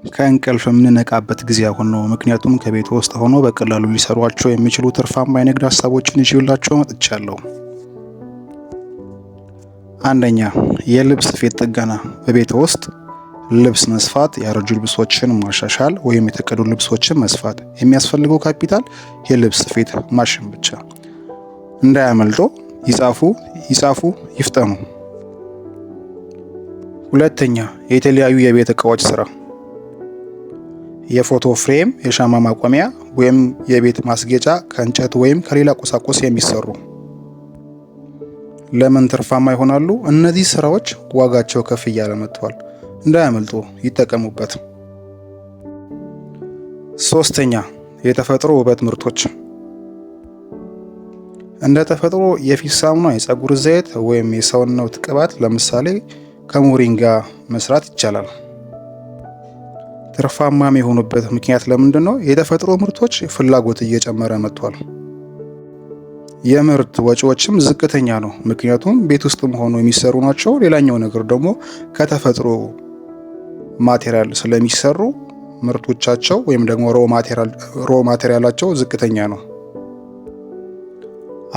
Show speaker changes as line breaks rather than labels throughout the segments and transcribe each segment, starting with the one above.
ከእንቅልፍ የምንነቃበት ጊዜ አሁን ነው። ምክንያቱም ከቤት ውስጥ ሆኖ በቀላሉ ሊሰሯቸው የሚችሉ ትርፋማ የንግድ ሀሳቦችን ይዤላችሁ መጥቻለሁ። አንደኛ፣ የልብስ ስፌት ጥገና። በቤት ውስጥ ልብስ መስፋት፣ ያረጁ ልብሶችን ማሻሻል ወይም የተቀዱ ልብሶችን መስፋት። የሚያስፈልገው ካፒታል የልብስ ስፌት ማሽን ብቻ። እንዳያመልጦ፣ ይጻፉ፣ ይፍጠኑ። ሁለተኛ፣ የተለያዩ የቤት እቃዎች ስራ። የፎቶ ፍሬም፣ የሻማ ማቆሚያ ወይም የቤት ማስጌጫ ከእንጨት ወይም ከሌላ ቁሳቁስ የሚሰሩ። ለምን ትርፋማ ይሆናሉ? እነዚህ ስራዎች ዋጋቸው ከፍ እያለ መጥቷል። እንዳያመልጡ፣ ይጠቀሙበት። ሶስተኛ፣ የተፈጥሮ ውበት ምርቶች። እንደ ተፈጥሮ የፊት ሳሙና፣ የፀጉር ዘይት ወይም የሰውነት ቅባት ለምሳሌ ከሞሪንጋ መስራት ይቻላል። ትርፋማ የሆኑበት ምክንያት ለምንድን ነው? የተፈጥሮ ምርቶች ፍላጎት እየጨመረ መጥቷል። የምርት ወጪዎችም ዝቅተኛ ነው፣ ምክንያቱም ቤት ውስጥም ሆኖ የሚሰሩ ናቸው። ሌላኛው ነገር ደግሞ ከተፈጥሮ ማቴሪያል ስለሚሰሩ ምርቶቻቸው ወይም ደግሞ ሮ ማቴሪያላቸው ዝቅተኛ ነው።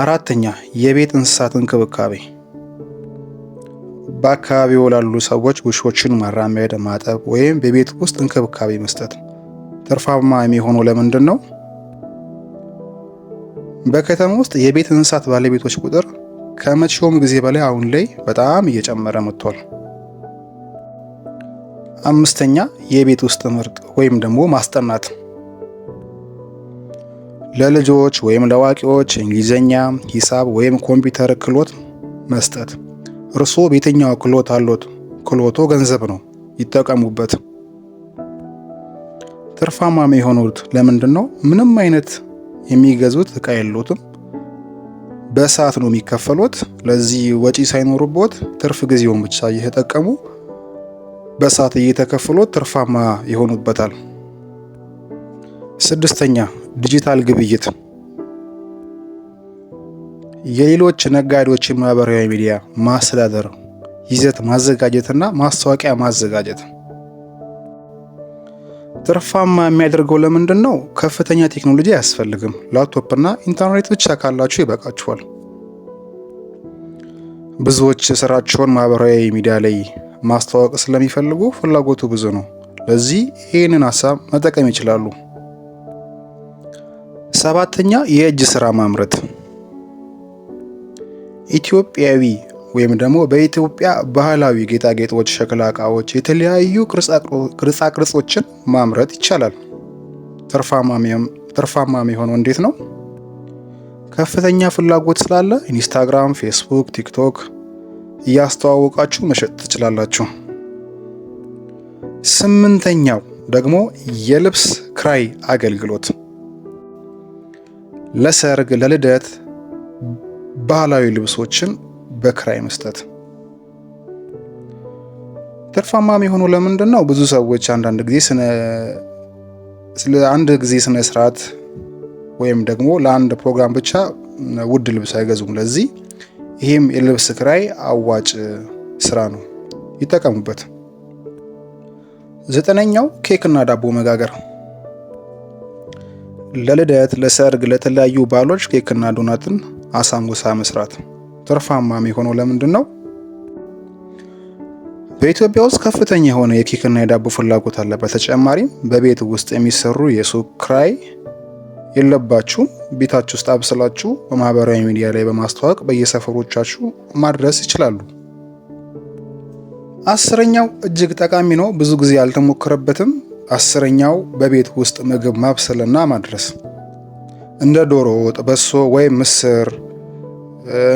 አራተኛ፣ የቤት እንስሳት እንክብካቤ። በአካባቢው ላሉ ሰዎች ውሾችን ማራመድ፣ ማጠብ ወይም በቤት ውስጥ እንክብካቤ መስጠት። ትርፋማ የሚሆነው ለምንድን ነው? በከተማ ውስጥ የቤት እንስሳት ባለቤቶች ቁጥር ከመቼውም ጊዜ በላይ አሁን ላይ በጣም እየጨመረ መጥቷል። አምስተኛ፣ የቤት ውስጥ ትምህርት ወይም ደግሞ ማስጠናት። ለልጆች ወይም ለአዋቂዎች እንግሊዝኛ፣ ሂሳብ ወይም ኮምፒውተር ክህሎት መስጠት። እርስዎ በየትኛው ክህሎት አሎት? ክህሎቶ ገንዘብ ነው፣ ይጠቀሙበት። ትርፋማ የሆኑት ለምንድን ነው? ምንም አይነት የሚገዙት እቃ የሎትም፣ በሰዓት ነው የሚከፈሉት። ለዚህ ወጪ ሳይኖሩበት ትርፍ ጊዜውን ብቻ እየተጠቀሙ በሰዓት እየተከፈሉት ትርፋማ ይሆኑበታል። ስድስተኛ፣ ዲጂታል ግብይት። የሌሎች ነጋዴዎችን ማህበራዊ ሚዲያ ማስተዳደር፣ ይዘት ማዘጋጀትና ማስታወቂያ ማዘጋጀት። ትርፋማ የሚያደርገው ለምንድን ነው? ከፍተኛ ቴክኖሎጂ አያስፈልግም። ላፕቶፕና ኢንተርኔት ብቻ ካላችሁ ይበቃችኋል። ብዙዎች ስራቸውን ማህበራዊ ሚዲያ ላይ ማስተዋወቅ ስለሚፈልጉ ፍላጎቱ ብዙ ነው። ለዚህ ይህንን ሀሳብ መጠቀም ይችላሉ። ሰባተኛ፣ የእጅ ስራ ማምረት። ኢትዮጵያዊ ወይም ደግሞ በኢትዮጵያ ባህላዊ ጌጣጌጦች፣ ሸክላ እቃዎች፣ የተለያዩ ቅርጻ ቅርጾችን ማምረት ይቻላል። ትርፋማ የሚሆነው እንዴት ነው? ከፍተኛ ፍላጎት ስላለ ኢንስታግራም፣ ፌስቡክ፣ ቲክቶክ እያስተዋወቃችሁ መሸጥ ትችላላችሁ። ስምንተኛው ደግሞ የልብስ ክራይ አገልግሎት። ለሰርግ፣ ለልደት ባህላዊ ልብሶችን በክራይ መስጠት። ትርፋማ የሚሆነው ለምንድን ነው? ብዙ ሰዎች አንዳንድ ጊዜ ስነ ስርዓት ወይም ደግሞ ለአንድ ፕሮግራም ብቻ ውድ ልብስ አይገዙም። ለዚህ ይህም የልብስ ክራይ አዋጭ ስራ ነው፣ ይጠቀሙበት። ዘጠነኛው፣ ኬክና ዳቦ መጋገር። ለልደት፣ ለሰርግ፣ ለተለያዩ ባህሎች ኬክና ዶናትን አሳምቡሳ መስራት። ትርፋማ የሚሆነው ለምንድን ነው? በኢትዮጵያ ውስጥ ከፍተኛ የሆነ የኬክና የዳቦ ፍላጎት አለ። በተጨማሪም በቤት ውስጥ የሚሰሩ የሱቅ ክራይ የለባችሁም። ቤታችሁ ውስጥ አብስላችሁ በማህበራዊ ሚዲያ ላይ በማስተዋወቅ በየሰፈሮቻችሁ ማድረስ ይችላሉ። አስረኛው እጅግ ጠቃሚ ነው፣ ብዙ ጊዜ አልተሞከረበትም። አስረኛው በቤት ውስጥ ምግብ ማብሰልና ማድረስ። እንደ ዶሮ ወጥ፣ በሶ ወይም ምስር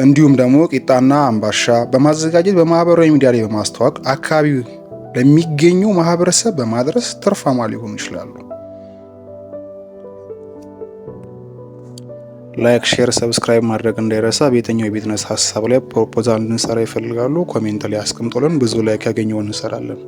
እንዲሁም ደግሞ ቂጣና አምባሻ በማዘጋጀት በማህበራዊ ሚዲያ ላይ በማስተዋወቅ አካባቢው ለሚገኙ ማህበረሰብ በማድረስ ትርፋማ ሊሆኑ ይችላሉ። ላይክ፣ ሼር፣ ሰብስክራይብ ማድረግ እንዳይረሳ። በየትኛው የቢዝነስ ሀሳብ ላይ ፕሮፖዛል እንድንሰራ ይፈልጋሉ? ኮሜንት ላይ አስቀምጡልን። ብዙ ላይክ ያገኘውን እንሰራለን።